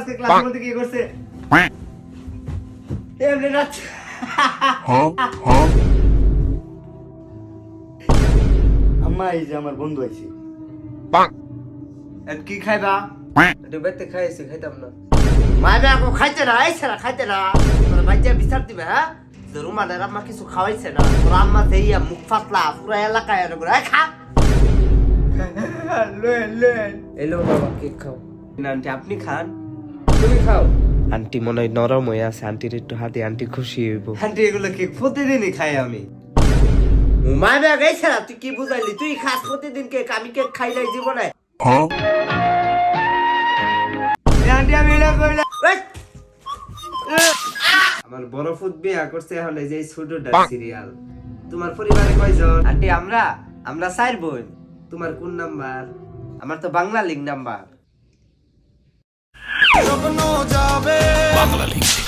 আজকে ক্লাসের মধ্যে কি করছে এমনি নাচ আম্মা এই যে আমার বন্ধু আইছে এত কি খাইবা একটু বেতে খাইছি খাইতাম না মাইবে আকো খাইতে না আইছে না খাইতে না তোর বাইজা বিচার দিবে হ্যাঁ যে রুমানের আম্মা কিছু খাওয়াইছে না তোর আম্মা দেইয়া মুখ ফাটলা পুরো এলাকায় এরকম খা এলো বাবা কেক খাও আন্টি আপনি খান তুমি খাও আন্টি মনে হয় নরম হয়ে আছে আন্টির একটু হাতে আন্টি খুশি হইব আন্টি এগুলো কি প্রতিদিনই খাই আমি মাইবে গাইছে না তুই কি বুঝাইলি তুই খাস প্রতিদিন কেক আমি কেক খাই নাই জীবনে আন্টি আমি এটা কইলা আমার বড় ফুট বিয়া করছে এখন এই যে ছোটটা সিরিয়াল তোমার পরিবারে কয়জন আন্টি আমরা 4 বোন তোমার কোন নাম্বার আমার তো Bangla link number Bangla link